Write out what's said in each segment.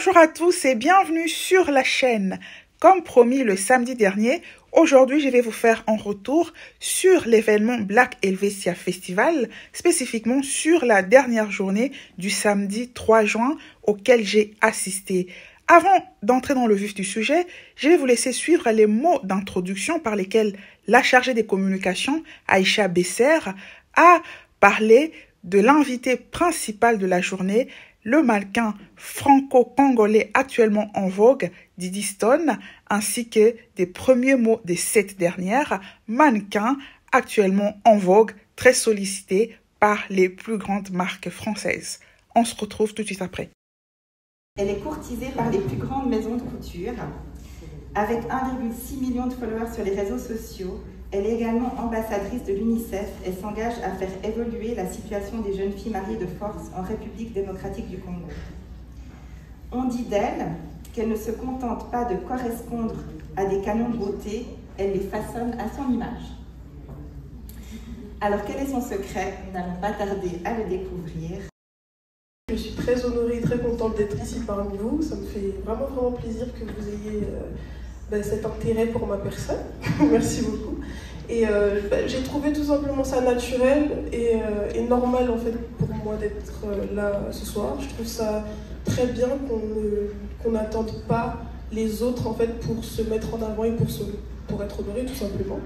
Bonjour à tous et bienvenue sur la chaîne. Comme promis le samedi dernier, aujourd'hui je vais vous faire un retour sur l'événement Black Helvetia Festival, spécifiquement sur la dernière journée du samedi 3 juin auquel j'ai assisté. Avant d'entrer dans le vif du sujet, je vais vous laisser suivre les mots d'introduction par lesquels la chargée des communications, Aïcha Besser, a parlé de l'invité principal de la journée, le mannequin franco-congolais actuellement en vogue, Didi Stone, ainsi que des premiers mots de cette dernière, mannequin actuellement en vogue, très sollicité par les plus grandes marques françaises. On se retrouve tout de suite après. Elle est courtisée par les plus grandes maisons de couture. Avec 1,6 million de followers sur les réseaux sociaux, elle est également ambassadrice de l'UNICEF et s'engage à faire évoluer la situation des jeunes filles mariées de force en République démocratique du Congo. On dit d'elle qu'elle ne se contente pas de correspondre à des canons de beauté, elle les façonne à son image. Alors quel est son secret? Nous n'allons pas tarder à le découvrir. Je suis très honorée et très contente d'être ici parmi vous. Ça me fait vraiment plaisir que vous ayez cet intérêt pour ma personne. Merci beaucoup. Et j'ai trouvé tout simplement ça naturel et normal en fait pour moi d'être là ce soir. Je trouve ça très bien qu'on n'attende pas les autres en fait pour se mettre en avant et pour être honoré tout simplement.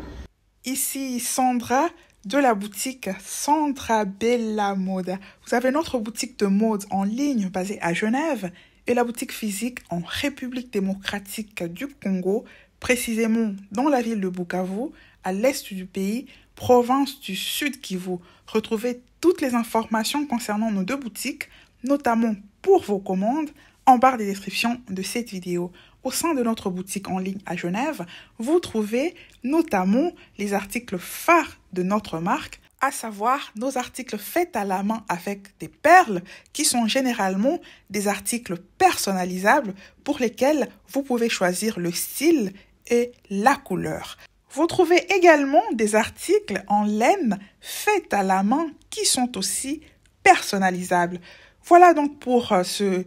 Ici Sandra de la boutique Sandra Bella Mode. Vous avez notre boutique de mode en ligne basée à Genève et la boutique physique en République démocratique du Congo, précisément dans la ville de Bukavu, à l'est du pays, province du Sud Kivu. Retrouvez toutes les informations concernant nos deux boutiques, notamment pour vos commandes, en barre des descriptions de cette vidéo. Au sein de notre boutique en ligne à Genève, vous trouvez notamment les articles phares de notre marque, à savoir nos articles faits à la main avec des perles qui sont généralement des articles personnalisables pour lesquels vous pouvez choisir le style et la couleur. Vous trouvez également des articles en laine faits à la main qui sont aussi personnalisables. Voilà donc pour ce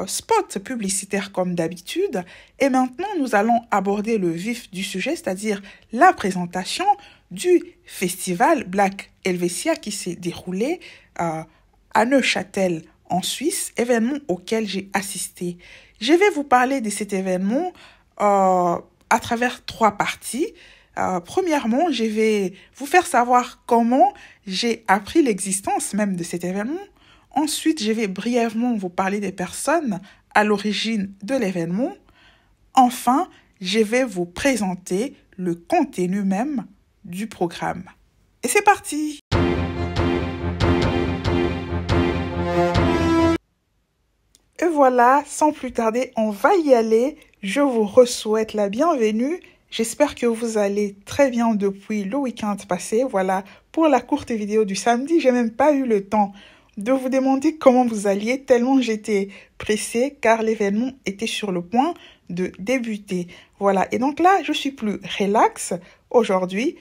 spot publicitaire comme d'habitude. Et maintenant, nous allons aborder le vif du sujet, c'est-à-dire la présentation du festival Black Helvetia qui s'est déroulé à Neuchâtel en Suisse, événement auquel j'ai assisté. Je vais vous parler de cet événement à travers trois parties. Premièrement, je vais vous faire savoir comment j'ai appris l'existence même de cet événement. Ensuite, je vais brièvement vous parler des personnes à l'origine de l'événement. Enfin, je vais vous présenter le contenu même du programme. Et c'est parti! Et voilà, sans plus tarder, on va y aller. Je vous souhaite la bienvenue. J'espère que vous allez très bien depuis le week-end passé. Voilà, pour la courte vidéo du samedi, j'ai même pas eu le temps de vous demander comment vous alliez, tellement j'étais pressée car l'événement était sur le point de débuter. Voilà, et donc là, je suis plus relax. Aujourd'hui,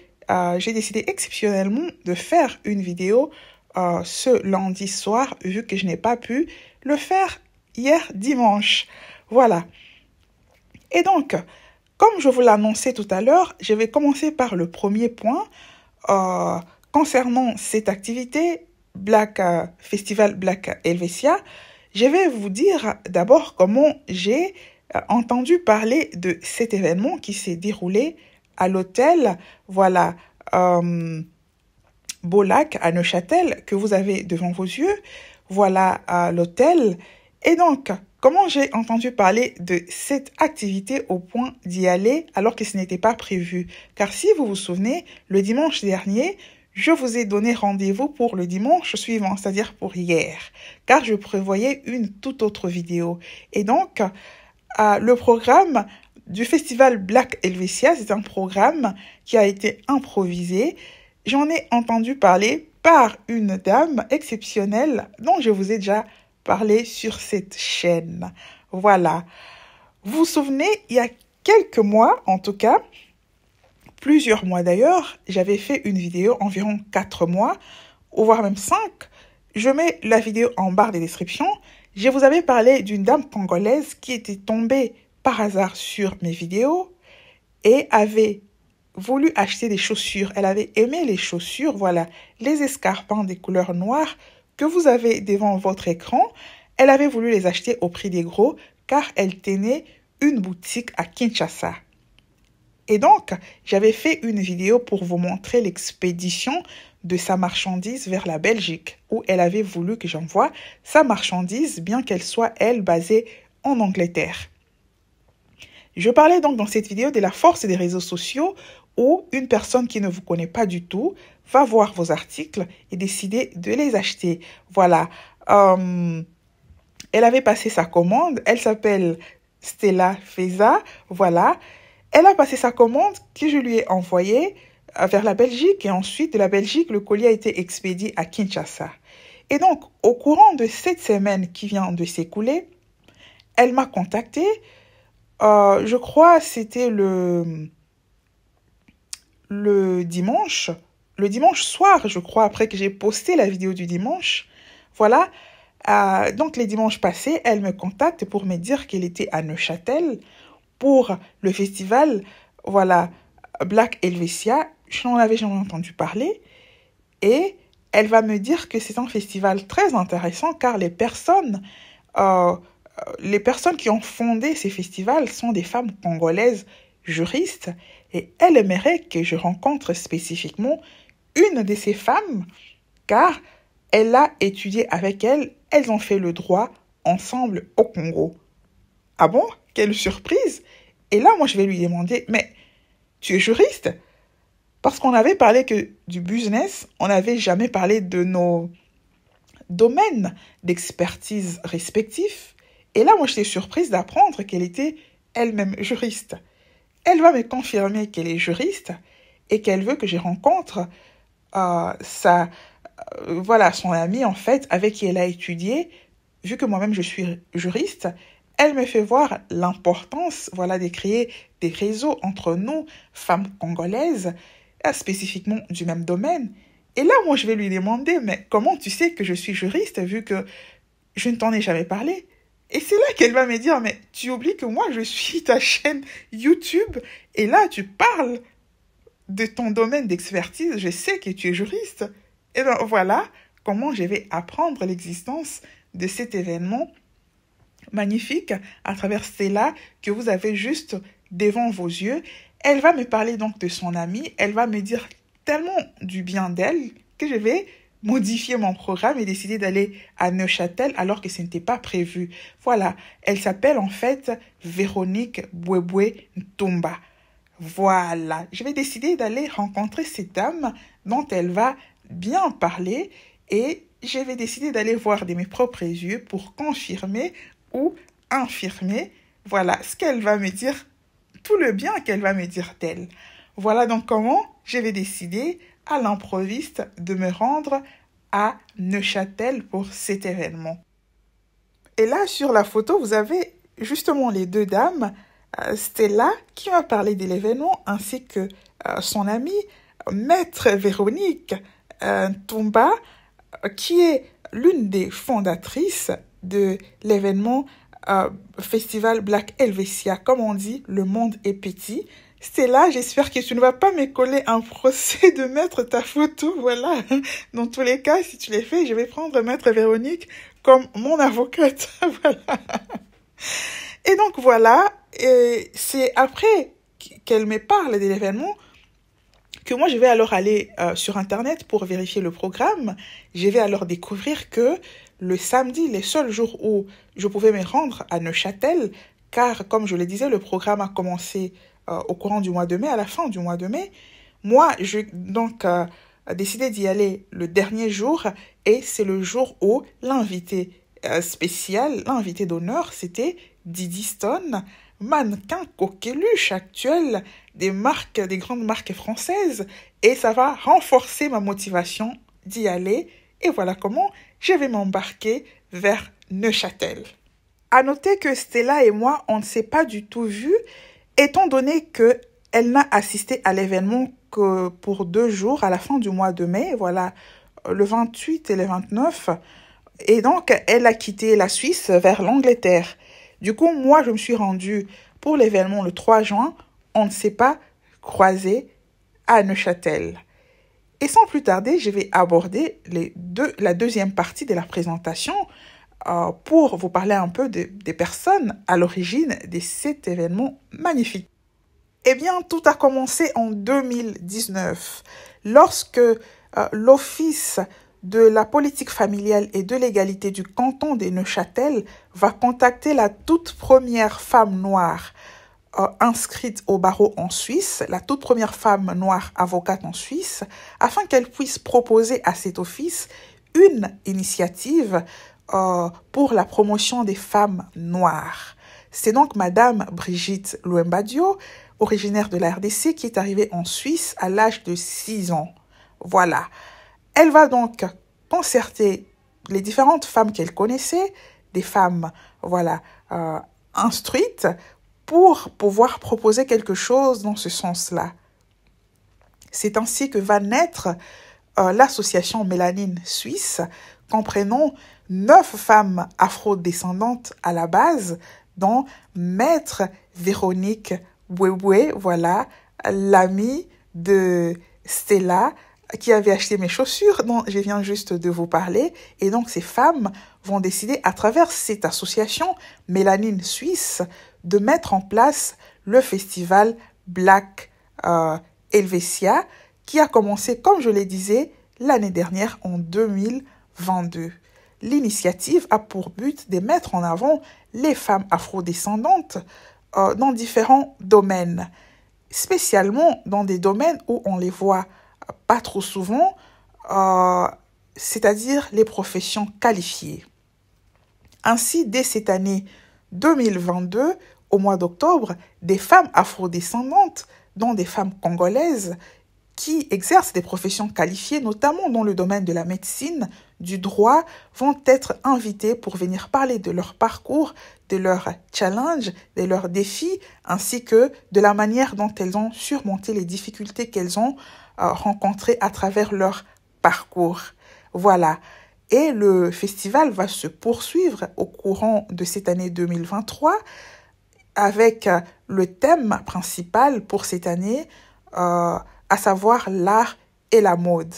j'ai décidé exceptionnellement de faire une vidéo ce lundi soir, vu que je n'ai pas pu le faire hier dimanche. Voilà. Et donc, comme je vous l'annonçais tout à l'heure, je vais commencer par le premier point concernant cette activité Festival Black Helvetia. Je vais vous dire d'abord comment j'ai entendu parler de cet événement qui s'est déroulé à l'hôtel, voilà, Beau-Lac à Neuchâtel, que vous avez devant vos yeux. Voilà l'hôtel. Et donc, comment j'ai entendu parler de cette activité au point d'y aller alors que ce n'était pas prévu? Car si vous vous souvenez, le dimanche dernier, je vous ai donné rendez-vous pour le dimanche suivant, c'est-à-dire pour hier, car je prévoyais une toute autre vidéo. Et donc, le programme du festival Black Helvetia, c'est un programme qui a été improvisé. J'en ai entendu parler par une dame exceptionnelle dont je vous ai déjà parlé sur cette chaîne. Voilà. Vous vous souvenez, il y a quelques mois, en tout cas, plusieurs mois d'ailleurs, j'avais fait une vidéo, environ 4 mois, ou voire même 5. Je mets la vidéo en barre des descriptions je vous avais parlé d'une dame congolaise qui était tombée par hasard sur mes vidéos et avait voulu acheter des chaussures. Elle avait aimé les chaussures, voilà, les escarpins des couleurs noires que vous avez devant votre écran. Elle avait voulu les acheter au prix des gros car elle tenait une boutique à Kinshasa. Et donc, j'avais fait une vidéo pour vous montrer l'expédition de sa marchandise vers la Belgique, où elle avait voulu que j'envoie sa marchandise, bien qu'elle soit, elle, basée en Angleterre. Je parlais donc dans cette vidéo de la force des réseaux sociaux, où une personne qui ne vous connaît pas du tout va voir vos articles et décider de les acheter. Voilà. Elle avait passé sa commande. Elle s'appelle Stella Feza. Voilà. Elle a passé sa commande que je lui ai envoyée vers la Belgique et ensuite de la Belgique, le colis a été expédié à Kinshasa. Et donc, au courant de cette semaine qui vient de s'écouler, elle m'a contactée. Je crois que c'était le dimanche soir, je crois, après que j'ai posté la vidéo du dimanche. Voilà. Donc, les dimanches passés, elle me contacte pour me dire qu'elle était à Neuchâtel pour le festival, voilà, Black Helvetia. Je n'en avais jamais entendu parler. Et elle va me dire que c'est un festival très intéressant car les personnes qui ont fondé ces festivals sont des femmes congolaises juristes et elle aimerait que je rencontre spécifiquement une de ces femmes car elle a étudié avec elle, elles ont fait le droit ensemble au Congo. Ah bon? Quelle surprise! Et là, moi, je vais lui demander, mais tu es juriste? Parce qu'on avait parlé que du business, on n'avait jamais parlé de nos domaines d'expertise respectifs. Et là, moi, j'étais surprise d'apprendre qu'elle était elle-même juriste. Elle va me confirmer qu'elle est juriste et qu'elle veut que je rencontre son amie, en fait, avec qui elle a étudié. Vu que moi-même, je suis juriste, elle me fait voir l'importance, voilà, de créer des réseaux entre nous, femmes congolaises, spécifiquement du même domaine. Et là, moi, je vais lui demander, mais comment tu sais que je suis juriste vu que je ne t'en ai jamais parlé? Et c'est là qu'elle va me dire, mais tu oublies que moi, je suis ta chaîne YouTube et là, tu parles de ton domaine d'expertise, je sais que tu es juriste. Et bien voilà comment je vais apprendre l'existence de cet événement magnifique à travers Stella que vous avez juste devant vos yeux. Elle va me parler donc de son amie, elle va me dire tellement du bien d'elle que je vais modifier mon programme et décider d'aller à Neuchâtel alors que ce n'était pas prévu. Voilà, elle s'appelle en fait Véronique Bouéboué Ntumba. Voilà, je vais décider d'aller rencontrer cette dame dont elle va bien parler et je vais décider d'aller voir de mes propres yeux pour confirmer ou infirmer, voilà, ce qu'elle va me dire, tout le bien qu'elle va me dire d'elle. Voilà donc comment je vais décider à l'improviste de me rendre à Neuchâtel pour cet événement. Et là, sur la photo, vous avez justement les deux dames, Stella, qui m'a parlé de l'événement, ainsi que son amie, Maître Véronique Ntumba, qui est l'une des fondatrices de l'événement Festival Black Helvetia. Comme on dit, le monde est petit. Stella, j'espère que tu ne vas pas me coller un procès de mettre ta photo, voilà. Dans tous les cas, si tu l'as fait, je vais prendre Maître Véronique comme mon avocate, voilà. Et donc voilà, c'est après qu'elle me parle de l'événement que moi je vais alors aller sur Internet pour vérifier le programme. Je vais alors découvrir que le samedi, les seuls jours où je pouvais me rendre à Neuchâtel, car comme je le disais, le programme a commencé au courant du mois de mai, à la fin du mois de mai. Moi, j'ai donc décidé d'y aller le dernier jour et c'est le jour où l'invité spécial, l'invité d'honneur, c'était Didi Stone, mannequin coqueluche actuel des grandes marques françaises et ça va renforcer ma motivation d'y aller et voilà comment je vais m'embarquer vers Neuchâtel. À noter que Stella et moi, on ne s'est pas du tout vus étant donné qu'elle n'a assisté à l'événement que pour 2 jours à la fin du mois de mai, voilà, le 28 et le 29, Et donc, elle a quitté la Suisse vers l'Angleterre. Du coup, moi, je me suis rendue pour l'événement le 3 juin. On ne s'est pas croisé à Neuchâtel. Et sans plus tarder, je vais aborder la deuxième partie de la présentation pour vous parler un peu des personnes à l'origine de cet événement magnifique. Eh bien, tout a commencé en 2019, lorsque l'Office de la politique familiale et de l'égalité du canton de Neuchâtel va contacter la toute première femme noire inscrite au barreau en Suisse, la toute première femme noire avocate en Suisse, afin qu'elle puisse proposer à cet office une initiative pour la promotion des femmes noires. C'est donc Madame Brigitte Louembadio, originaire de la RDC, qui est arrivée en Suisse à l'âge de 6 ans. Voilà. Elle va donc concerter les différentes femmes qu'elle connaissait, des femmes, voilà, instruites, pour pouvoir proposer quelque chose dans ce sens-là. C'est ainsi que va naître l'association Mélanine Suisse, comprenant 9 femmes afro-descendantes à la base, dont Maître Véronique Bouéboué, voilà, l'amie de Stella, qui avait acheté mes chaussures dont je viens juste de vous parler. Et donc, ces femmes vont décider, à travers cette association Mélanine Suisse, de mettre en place le festival Black Helvetia, qui a commencé, comme je le disais, l'année dernière, en 2022. L'initiative a pour but de mettre en avant les femmes afrodescendantes dans différents domaines, spécialement dans des domaines où on les voit pas trop souvent, c'est-à-dire les professions qualifiées. Ainsi, dès cette année 2022, au mois d'octobre, des femmes afrodescendantes, dont des femmes congolaises, qui exercent des professions qualifiées, notamment dans le domaine de la médecine, du droit, vont être invitées pour venir parler de leur parcours, de leurs challenges, de leurs défis, ainsi que de la manière dont elles ont surmonté les difficultés qu'elles ont rencontrées à travers leur parcours. Voilà. Et le festival va se poursuivre au courant de cette année 2023 avec le thème principal pour cette année, à savoir l'art et la mode.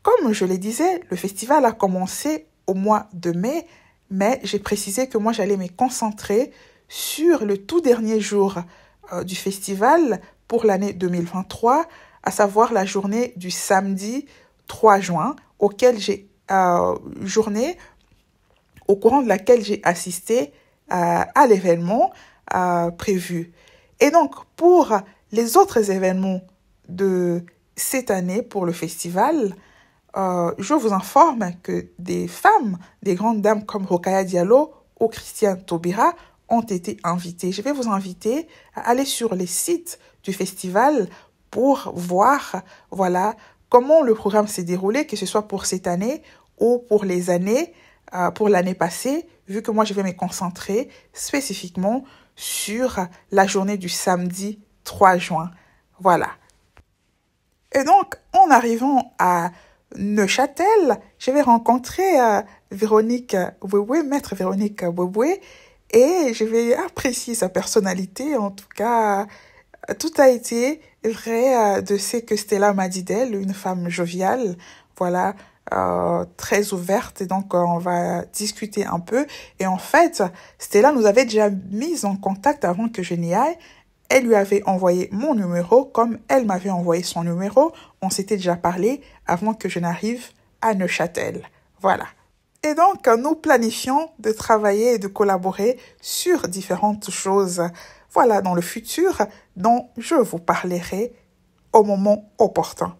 Comme je le disais, le festival a commencé au mois de mai, mais j'ai précisé que moi j'allais me concentrer sur le tout dernier jour du festival pour l'année 2023, à savoir la journée du samedi 3 juin, journée au courant de laquelle j'ai assisté à l'événement prévu. Et donc, pour les autres événements de cette année pour le festival, je vous informe que des femmes, des grandes dames comme Rokhaya Diallo ou Christiane Taubira ont été invitées. Je vais vous inviter à aller sur les sites du festival pour voir, voilà, comment le programme s'est déroulé, que ce soit pour cette année ou pour les années, pour l'année passée, vu que moi je vais me concentrer spécifiquement sur la journée du samedi 3 juin. Voilà. Et donc, en arrivant à Neuchâtel, je vais rencontrer Véronique Bouéboué, Maître Véronique Bouéboué, et je vais apprécier sa personnalité. En tout cas, tout a été vrai de ce que Stella m'a dit d'elle, une femme joviale, voilà, très ouverte. Et donc, on va discuter un peu. Et en fait, Stella nous avait déjà mis en contact avant que je n'y aille. Elle lui avait envoyé mon numéro comme elle m'avait envoyé son numéro. On s'était déjà parlé avant que je n'arrive à Neuchâtel. Voilà. Et donc, nous planifions de travailler et de collaborer sur différentes choses. Voilà, dans le futur, dont je vous parlerai au moment opportun.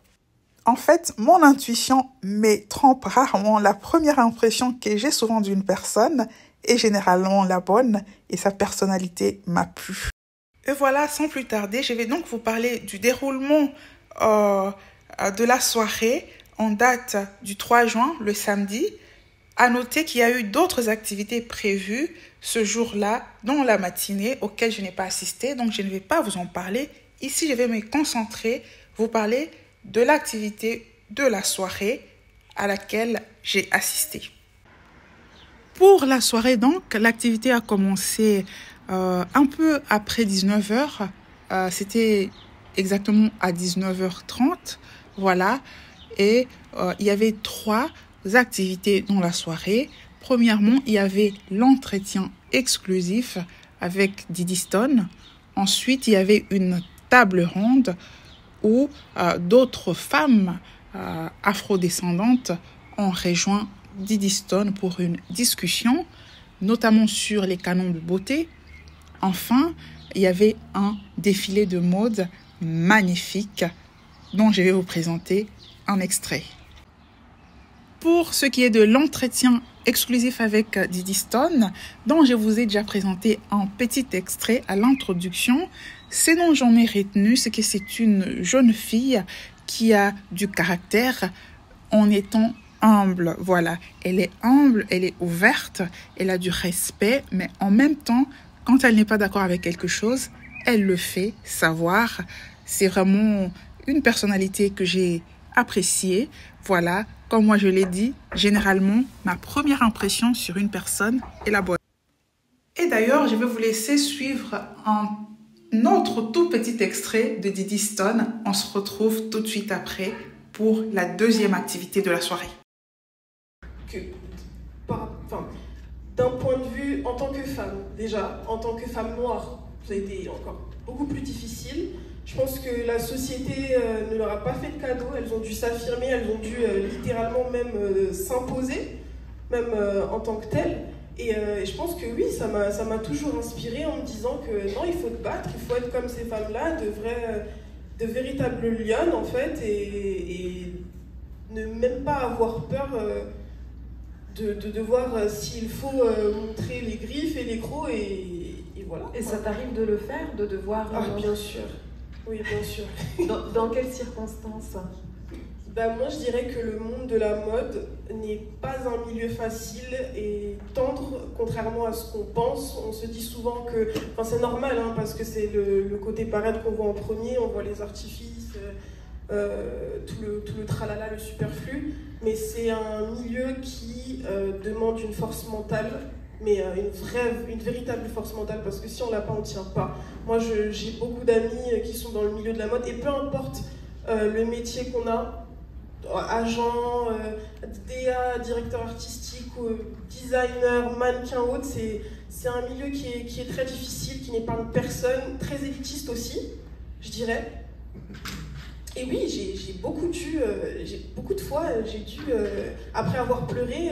En fait, mon intuition me trompe rarement. La première impression que j'ai souvent d'une personne est généralement la bonne et sa personnalité m'a plu. Et voilà, sans plus tarder, je vais donc vous parler du déroulement de la soirée en date du 3 juin, le samedi. À noter qu'il y a eu d'autres activités prévues ce jour-là dans la matinée auxquelles je n'ai pas assisté, donc je ne vais pas vous en parler. Ici, je vais me concentrer, vous parler de l'activité de la soirée à laquelle j'ai assisté. Pour la soirée, donc, l'activité a commencé un peu après 19h. C'était exactement à 19h30. Voilà. Et il y avait 3 activités dans la soirée. Premièrement, il y avait l'entretien exclusif avec Didi Stone. Ensuite, il y avait une table ronde où d'autres femmes afrodescendantes ont rejoint Didi Stone pour une discussion, notamment sur les canons de beauté. Enfin, il y avait un défilé de mode magnifique dont je vais vous présenter un extrait. Pour ce qui est de l'entretien exclusif avec Didi Stone, dont je vous ai déjà présenté un petit extrait à l'introduction, ce dont j'en ai retenu, c'est que c'est une jeune fille qui a du caractère en étant humble. Voilà, elle est humble, elle est ouverte, elle a du respect, mais en même temps, quand elle n'est pas d'accord avec quelque chose, elle le fait savoir. C'est vraiment une personnalité que j'ai appréciée. Voilà, comme moi je l'ai dit, généralement, ma première impression sur une personne est la bonne. Et d'ailleurs, je vais vous laisser suivre un autre tout petit extrait de Didi Stone. On se retrouve tout de suite après pour la deuxième activité de la soirée. D'un point de vue en tant que femme, déjà, en tant que femme noire, ça a été encore beaucoup plus difficile. Je pense que la société ne leur a pas fait de cadeau, elles ont dû s'affirmer, elles ont dû littéralement même s'imposer, même en tant que telles. Et je pense que oui, ça m'a toujours inspirée en me disant que non, il faut te battre, il faut être comme ces femmes-là, de véritables lionnes en fait, et ne même pas avoir peur de devoir, s'il faut, montrer les griffes et les crocs, et voilà. Et ça t'arrive de le faire, de devoir... bien sûr. Oui, bien sûr. Dans quelles circonstances? Moi, je dirais que le monde de la mode n'est pas un milieu facile et tendre, contrairement à ce qu'on pense. On se dit souvent que... Enfin, c'est normal, hein, parce que c'est le côté paraître qu'on voit en premier, on voit les artifices, tout le tralala, le superflu. Mais c'est un milieu qui demande une force mentale, mais une véritable force mentale, parce que si on l'a pas, on tient pas. Moi, j'ai beaucoup d'amis qui sont dans le milieu de la mode, et peu importe le métier qu'on a, agent, DA, directeur artistique, designer, mannequin, autre, c'est un milieu qui est très difficile, qui n'épargne personne, très élitiste aussi, je dirais. Et oui, j'ai beaucoup de fois, j'ai dû, après avoir pleuré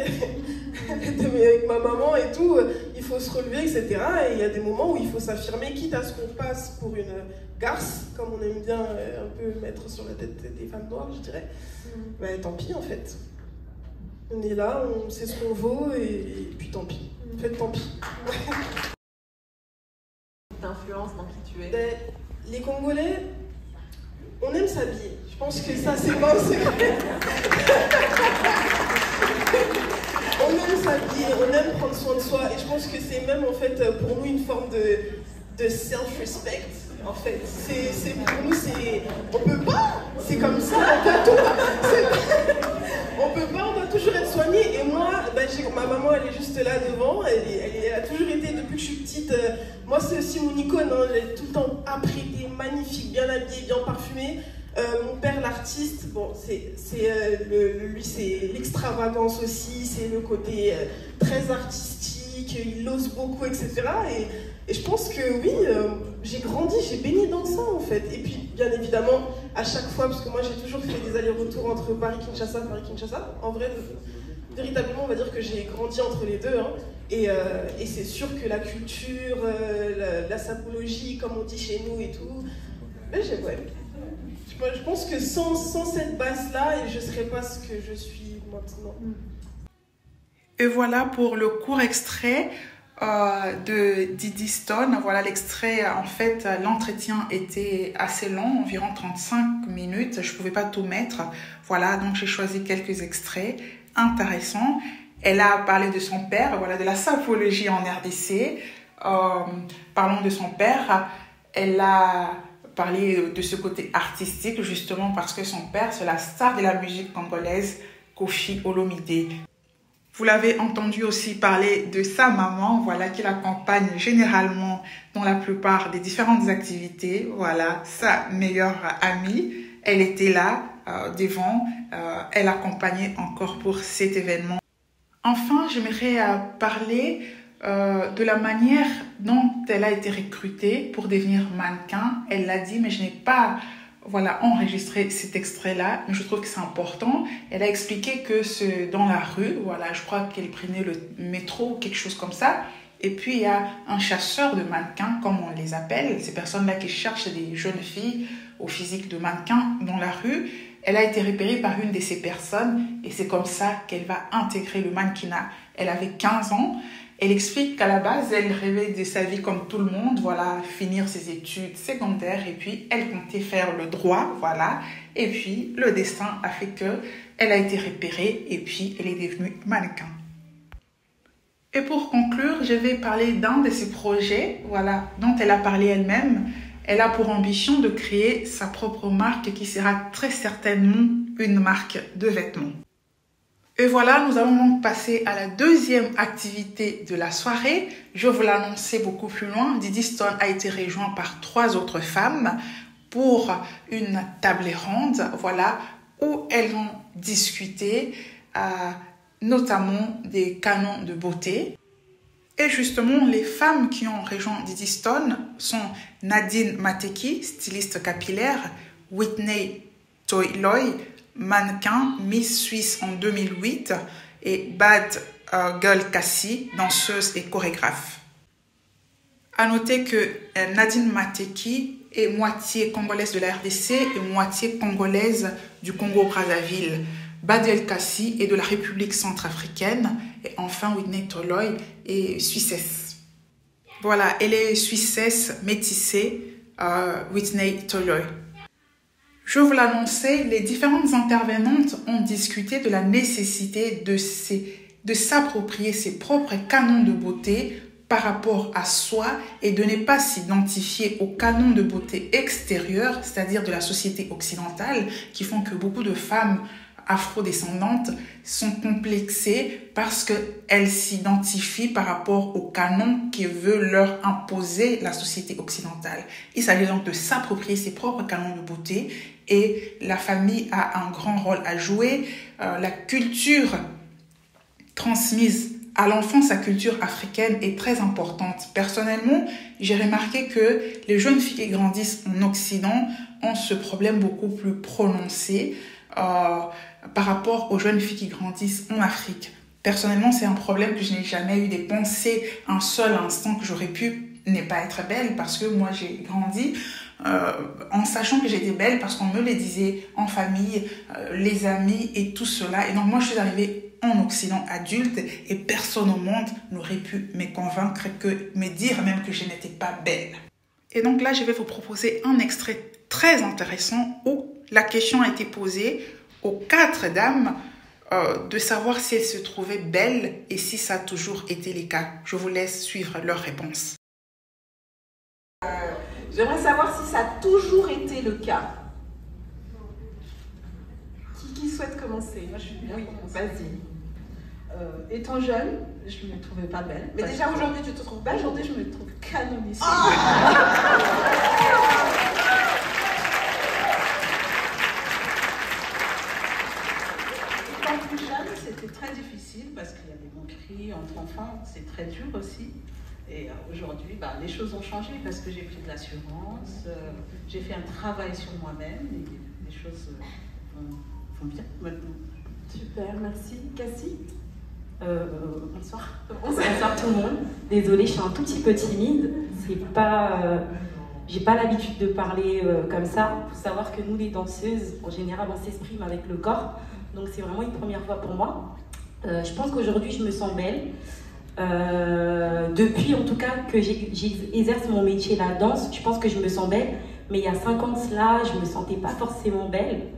avec ma maman et tout, il faut se relever, etc. Et il y a des moments où il faut s'affirmer, quitte à ce qu'on passe pour une garce, comme on aime bien un peu mettre sur la tête des femmes noires, je dirais. Ben, tant pis en fait. On est là, on sait ce qu'on vaut, et puis tant pis. En fait, tant pis. T'influence dans qui tu es? Ben, les Congolais, on aime s'habiller. Je pense que ça, c'est pas un secret. On aime s'habiller, on aime prendre soin de soi. Et je pense que c'est même, en fait, pour nous, une forme de self-respect. En fait, pour nous, on peut pas, c'est comme ça, on peut tout. On peut pas, on doit toujours être soigné. Et moi, ma maman, elle est juste là devant. Elle a toujours été, depuis que je suis petite, moi c'est aussi mon icône, hein, elle est tout le temps apprêtée, magnifique, bien habillée, bien parfumée. Mon père, l'artiste, bon, lui c'est l'extravagance aussi, c'est le côté très artistique, il ose beaucoup, etc. Et je pense que oui, j'ai grandi, j'ai baigné dans ça en fait. Et puis bien évidemment, à chaque fois, parce que moi j'ai toujours fait des allers-retours entre Paris-Kinshasa, Paris-Kinshasa, en vrai, véritablement on va dire que j'ai grandi entre les deux. Hein. Et c'est sûr que la culture, la sapologie, comme on dit chez nous et tout, je pense que sans cette base-là, je ne serais pas ce que je suis maintenant. Et voilà pour le court extrait de Didi Stone. Voilà l'extrait, en fait, l'entretien était assez long, environ 35 minutes. Je ne pouvais pas tout mettre. Voilà, donc j'ai choisi quelques extraits intéressants. Elle a parlé de son père, voilà, de la sapologie en RDC. Parlons de son père. Elle a parlé de ce côté artistique, justement parce que son père, c'est la star de la musique congolaise Kofi Olomide. Vous l'avez entendu aussi parler de sa maman, voilà, qui l'accompagne généralement dans la plupart des différentes activités. Voilà, sa meilleure amie. Elle était là, devant, elle accompagnait encore pour cet événement. Enfin, j'aimerais parler de la manière dont elle a été recrutée pour devenir mannequin. Elle l'a dit, mais je n'ai pas enregistré cet extrait-là, mais je trouve que c'est important. Elle a expliqué que c'est dans la rue, voilà, je crois qu'elle prenait le métro ou quelque chose comme ça. Et puis, il y a un chasseur de mannequins, comme on les appelle, ces personnes-là qui cherchent des jeunes filles au physique de mannequins dans la rue. Elle a été repérée par une de ces personnes et c'est comme ça qu'elle va intégrer le mannequinat. Elle avait 15 ans. Elle explique qu'à la base, elle rêvait de sa vie comme tout le monde, voilà, finir ses études secondaires et puis elle comptait faire le droit, voilà. Et puis, le destin a fait qu'elle a été repérée et puis elle est devenue mannequin. Et pour conclure, je vais parler d'un de ses projets, voilà, dont elle a parlé elle-même. Elle a pour ambition de créer sa propre marque qui sera très certainement une marque de vêtements. Et voilà, nous allons donc passer à la deuxième activité de la soirée. Je vous l'annonçais beaucoup plus loin. Didi Stone a été rejoint par 3 autres femmes pour une table ronde, voilà, où elles ont discuté notamment des canons de beauté. Et justement, les femmes qui ont rejoint Didi Stone sont Nadine Mateki, styliste capillaire, Whitney Toiloy, mannequin Miss Suisse en 2008, et Bad Girl Cassie, danseuse et chorégraphe. À noter que Nadine Mateki est moitié congolaise de la RDC et moitié congolaise du Congo-Brazzaville. Bad Girl Cassie est de la République centrafricaine et enfin Whitney Toiloy est suissesse. Voilà, elle est suissesse métissée, Whitney Toiloy. Je vous l'annonçais, les différentes intervenantes ont discuté de la nécessité de s'approprier ses propres canons de beauté par rapport à soi et de ne pas s'identifier aux canons de beauté extérieurs, c'est-à-dire de la société occidentale, qui font que beaucoup de femmes afrodescendantes sont complexées parce qu'elles s'identifient par rapport aux canons qui veulent leur imposer la société occidentale. Il s'agit donc de s'approprier ses propres canons de beauté et la famille a un grand rôle à jouer. La culture transmise à l'enfant, sa culture africaine est très importante. Personnellement, j'ai remarqué que les jeunes filles qui grandissent en Occident ont ce problème beaucoup plus prononcé par rapport aux jeunes filles qui grandissent en Afrique. Personnellement, c'est un problème que je n'ai jamais eu des pensées un seul instant que j'aurais pu ne pas être belle parce que moi j'ai grandi en sachant que j'étais belle parce qu'on me le disait en famille, les amis et tout cela. Et donc moi je suis arrivée en Occident adulte et personne au monde n'aurait pu me convaincre me dire même que je n'étais pas belle. Et donc là je vais vous proposer un extrait très intéressant où la question a été posée aux 4 dames de savoir si elles se trouvaient belles et si ça a toujours été le cas. Je vous laisse suivre leurs réponses. J'aimerais savoir si ça a toujours été le cas. Qui souhaite commencer? Moi, je suis bien. Oui, vas-y. Étant jeune, je ne me trouvais pas belle. Mais déjà aujourd'hui, tu te trouves belle? Aujourd'hui, je me trouve canonissime. Étant plus jeune, c'était très difficile parce qu'il y a des moqueries entre enfants, c'est très dur aussi. Et aujourd'hui, les choses ont changé parce que j'ai pris de l'assurance, j'ai fait un travail sur moi-même et les choses vont bien maintenant. Super, merci. Cassie? Bonsoir. Bonsoir tout le monde. Désolée, je suis un tout petit peu timide. C'est pas, j'ai pas l'habitude de parler comme ça. Il faut savoir que nous, les danseuses, en général, on s'exprime avec le corps. Donc c'est vraiment une première fois pour moi. Je pense qu'aujourd'hui, je me sens belle. Depuis en tout cas que j'exerce mon métier, la danse, je pense que je me sens belle. Mais il y a 5 ans de cela, je me sentais pas forcément belle.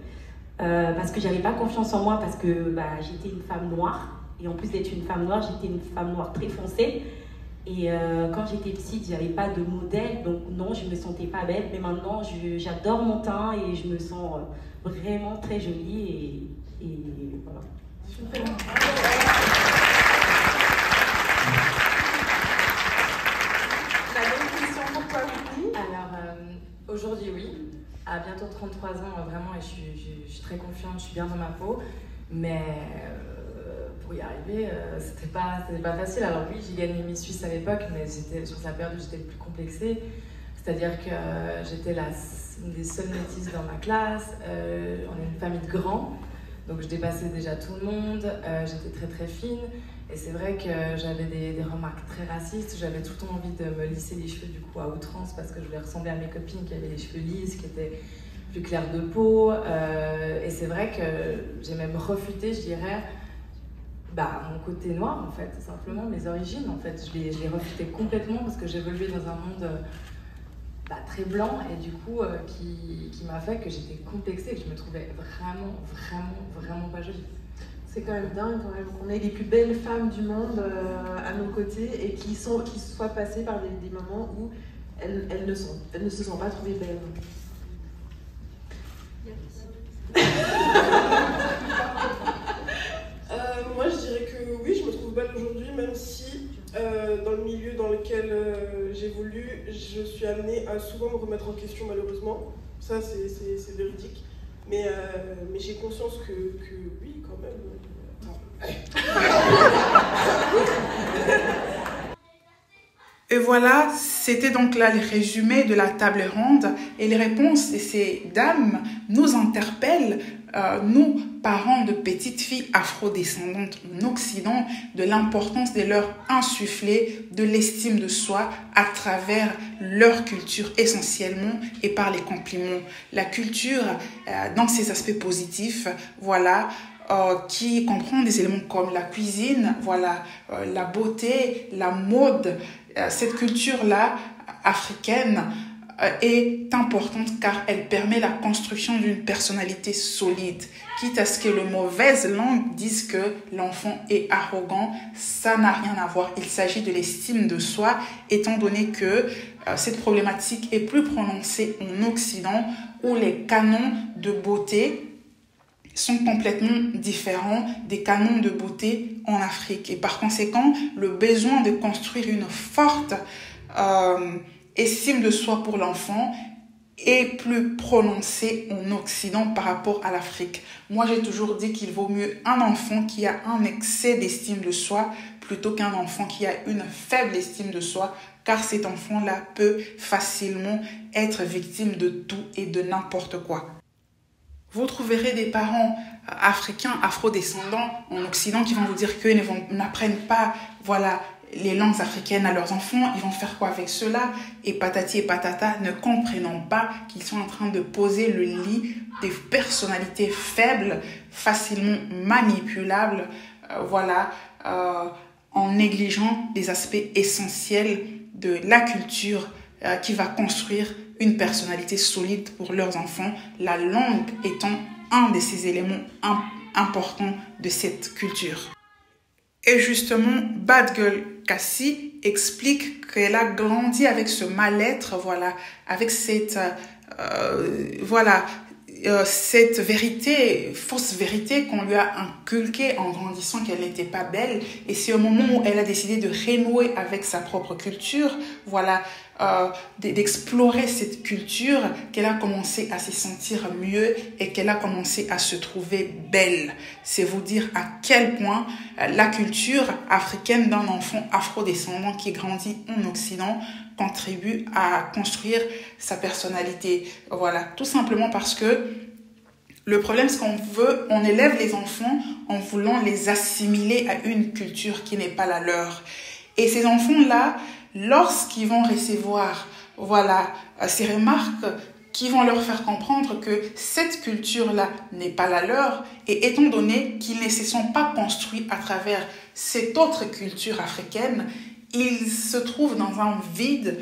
Parce que j'avais pas confiance en moi, parce que j'étais une femme noire. Et en plus d'être une femme noire, j'étais une femme noire très foncée. Et quand j'étais petite, j'avais pas de modèle, donc non, je me sentais pas belle. Mais maintenant, j'adore mon teint et je me sens vraiment très jolie. Et voilà. Super. La même question pour toi, Whitney. Alors, aujourd'hui, oui. À bientôt 33 ans, vraiment, et je suis très confiante, je suis bien dans ma peau. Mais pour y arriver, c'était pas facile. Alors oui, j'ai gagné Miss Suisse à l'époque, mais j'étais sur la période où j'étais le plus complexée. C'est-à-dire que j'étais une des seules métisses dans ma classe. On est une famille de grands, donc je dépassais déjà tout le monde. J'étais très très fine. Et c'est vrai que j'avais des remarques très racistes. J'avais tout le temps envie de me lisser les cheveux du coup à outrance parce que je voulais ressembler à mes copines qui avaient les cheveux lisses, qui étaient plus clairs de peau. Et c'est vrai que j'ai même refuté, je dirais, mon côté noir en fait, tout simplement, mes origines en fait. Je les refutais complètement parce que j'évoluais dans un monde très blanc et du coup qui m'a fait que j'étais complexée et que je me trouvais vraiment pas jolie. C'est quand même dingue quand même qu'on ait les plus belles femmes du monde à nos côtés et qui soient passées par des moments où elles ne se sont pas trouvées belles. Moi, je dirais que oui, je me trouve belle aujourd'hui, même si dans le milieu dans lequel j'évolue, je suis amenée à souvent me remettre en question, malheureusement. Ça, c'est véridique. Mais j'ai conscience que oui, quand même. Et voilà, c'était donc là le résumé de la table ronde et les réponses de ces dames nous interpellent, nous, parents de petites filles afrodescendantes en Occident, de l'importance de leur insuffler de l'estime de soi à travers leur culture essentiellement et par les compliments. La culture, dans ses aspects positifs, voilà, qui comprend des éléments comme la cuisine, voilà, la beauté, la mode. Cette culture-là, africaine, est importante car elle permet la construction d'une personnalité solide. Quitte à ce que les mauvaises langues disent que l'enfant est arrogant, ça n'a rien à voir. Il s'agit de l'estime de soi, étant donné que cette problématique est plus prononcée en Occident, où les canons de beauté sont complètement différents des canons de beauté en Afrique. Et par conséquent, le besoin de construire une forte estime de soi pour l'enfant est plus prononcé en Occident par rapport à l'Afrique. Moi, j'ai toujours dit qu'il vaut mieux un enfant qui a un excès d'estime de soi plutôt qu'un enfant qui a une faible estime de soi, car cet enfant-là peut facilement être victime de tout et de n'importe quoi. Vous trouverez des parents africains, afrodescendants en Occident qui vont vous dire qu'ils n'apprennent pas, voilà, les langues africaines à leurs enfants. Ils vont faire quoi avec cela? Et patati et patata, ne comprenant pas qu'ils sont en train de poser le lit des personnalités faibles, facilement manipulables, en négligeant des aspects essentiels de la culture qui va construire une personnalité solide pour leurs enfants, la langue étant un de ces éléments importants de cette culture. Et justement, Bad Girl Cassie explique qu'elle a grandi avec ce mal-être, avec cette vérité, fausse vérité qu'on lui a inculquée en grandissant qu'elle n'était pas belle. Et c'est au moment où elle a décidé de renouer avec sa propre culture, d'explorer cette culture, qu'elle a commencé à se sentir mieux et qu'elle a commencé à se trouver belle. C'est vous dire à quel point la culture africaine d'un enfant afrodescendant qui grandit en Occident contribue à construire sa personnalité. Voilà, tout simplement parce que le problème, c'est on élève les enfants en voulant les assimiler à une culture qui n'est pas la leur. Et ces enfants-là, lorsqu'ils vont recevoir, ces remarques qui vont leur faire comprendre que cette culture-là n'est pas la leur, et étant donné qu'ils ne se sont pas construits à travers cette autre culture africaine, ils se trouvent dans un vide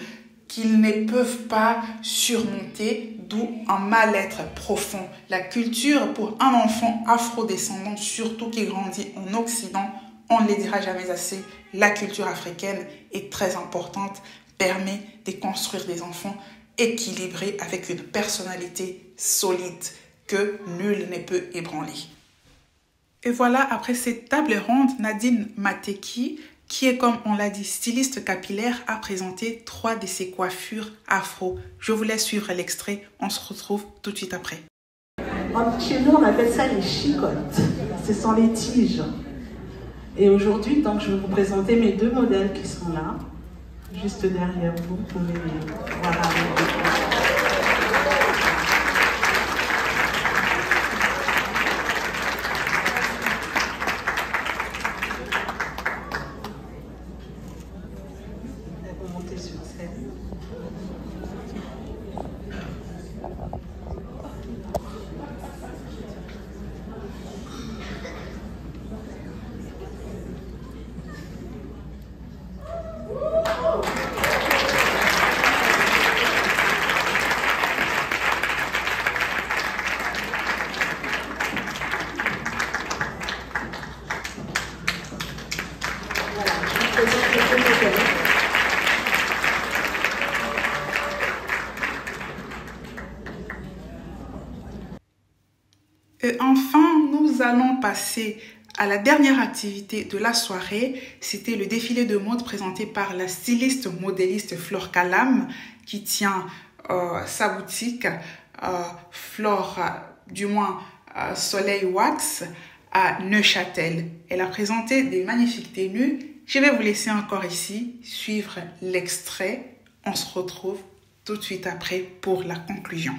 qu'ils ne peuvent pas surmonter, d'où un mal-être profond. La culture pour un enfant afrodescendant, surtout qui grandit en Occident, on ne le dira jamais assez, la culture africaine est très importante, permet de construire des enfants équilibrés avec une personnalité solide que nul ne peut ébranler. Et voilà, après cette table ronde, Nadine Mateki, qui est, comme on l'a dit, styliste capillaire, a présenté 3 de ses coiffures afro. Je vous laisse suivre l'extrait, on se retrouve tout de suite après. Chez nous, on appelle ça les chicottes. Ce sont les tiges. Et aujourd'hui, donc, je vais vous présenter mes 2 modèles qui sont là, juste derrière vous. Vous pouvez les voir avec vous. Et enfin, nous allons passer à la dernière activité de la soirée. C'était le défilé de mode présenté par la styliste modéliste Flore Calam qui tient sa boutique Soleil Wax à Neuchâtel. Elle a présenté des magnifiques tenues. Je vais vous laisser encore ici suivre l'extrait. On se retrouve tout de suite après pour la conclusion.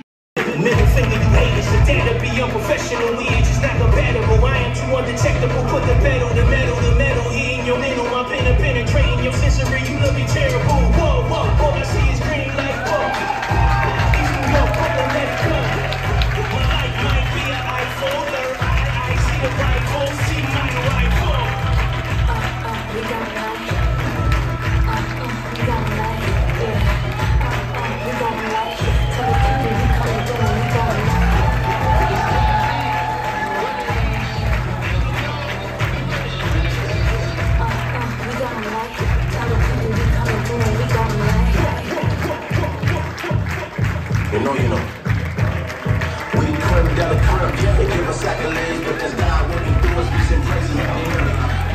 Middle finger, you haters, so dare to be unprofessional. We ain't just not compatible. I am too undetectable. Put the pedal, the metal here in your mental. My pen penetrating your sensory. You look terrible. Whoa, whoa, all I see is green like whoa. East New York, Brooklyn, left club. My life might be an iPhone. Third eye, I see the rifle. See my rifle. We got light. We got light. Yeah. We got light. Tell the people we coming through. We got light. We got light. Tell the people we coming through. We got light. You know. We creme de la creme. They give us accolades, but that's not what we do. Is we send praises out here.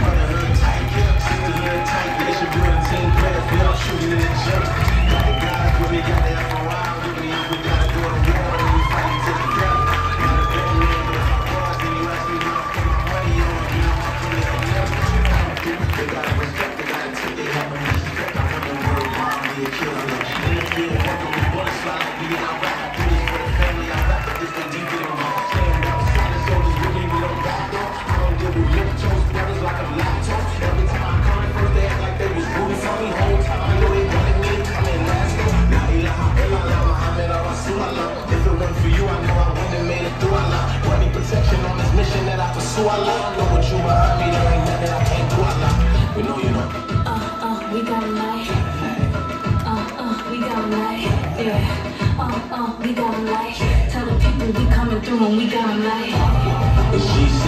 Brotherhood tight, sisterhood tight. They should build a team players. We all shooting in the gym. Got the guys, but we got the F around. We gotta go to war and we fight to the death. Got a better man, but if I was, then you ask me how I put my money on. You know I put it on them. They gotta respect, they gotta take their help and respect. I want them word bomb, be a killer. In the field, working with bullets, fly like we get our rap. Do this for the family, I rap it, this the deep in them. Stand up, solid soldiers, with me, we don't back off. I don't deal with lip toast, brothers like I'm lactose. Every time I come in first, they act like they was rooting for me. Whole time I know they wanted me to come in last. La ilaha illallah, Muhammad Rasulullah. If it weren't for you, I know I wouldn't have made it through Allah. Money protection on this mission that I pursue Allah. I know what you behind me, there ain't nothing I can't do Allah. You know. We got light. We got light. Yeah. We got light. Tell the people we coming through and we got light. It's GC.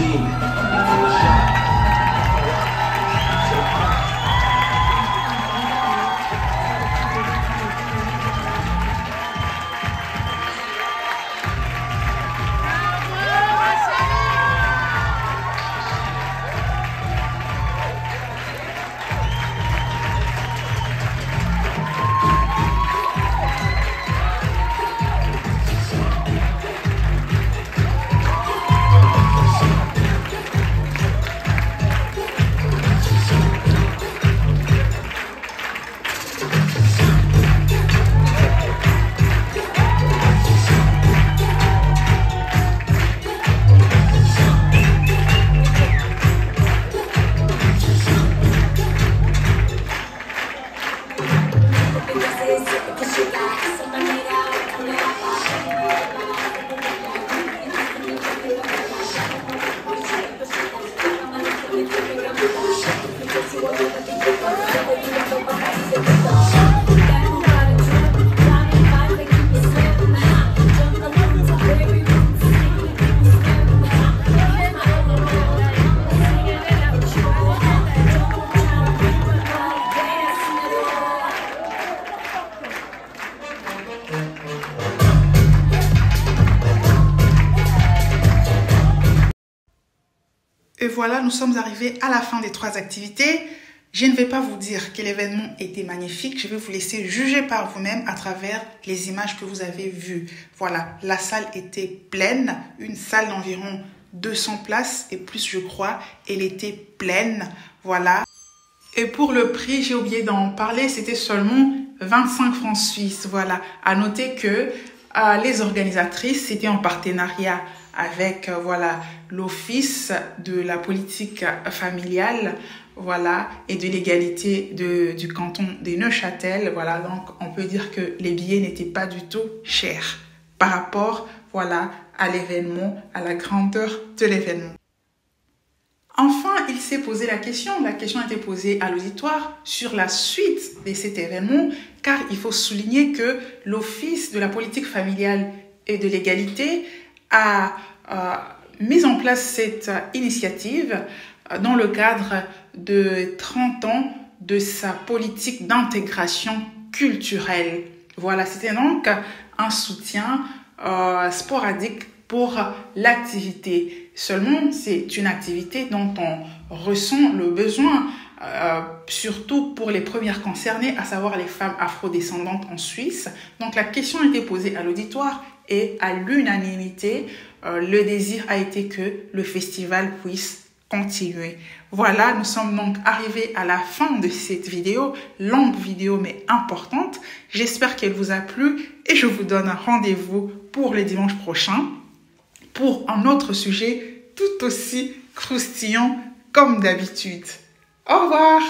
voilà, nous sommes arrivés à la fin des 3 activités. Je ne vais pas vous dire que l'événement était magnifique. Je vais vous laisser juger par vous-même à travers les images que vous avez vues. Voilà, la salle était pleine, une salle d'environ 200 places et plus je crois. Elle était pleine, voilà. Et pour le prix, j'ai oublié d'en parler, c'était seulement 25 francs suisses. Voilà, à noter que les organisatrices, c'était en partenariat avec voilà l'Office de la politique familiale, voilà, et de l'égalité du canton de Neuchâtel. Voilà, donc on peut dire que les billets n'étaient pas du tout chers par rapport, voilà, à l'événement, à la grandeur de l'événement. Enfin, il s'est posé la question a été posée à l'auditoire sur la suite de cet événement, car il faut souligner que l'Office de la politique familiale et de l'égalité a mis en place cette initiative dans le cadre de 30 ans de sa politique d'intégration culturelle. Voilà, c'était donc un soutien sporadique pour l'activité. Seulement, c'est une activité dont on ressent le besoin, surtout pour les premières concernées, à savoir les femmes afrodescendantes en Suisse. Donc, la question a été posée à l'auditoire et à l'unanimité, le désir a été que le festival puisse continuer. Voilà, nous sommes donc arrivés à la fin de cette vidéo, longue vidéo mais importante. J'espère qu'elle vous a plu et je vous donne un rendez-vous pour le dimanche prochain pour un autre sujet tout aussi croustillant comme d'habitude. Au revoir!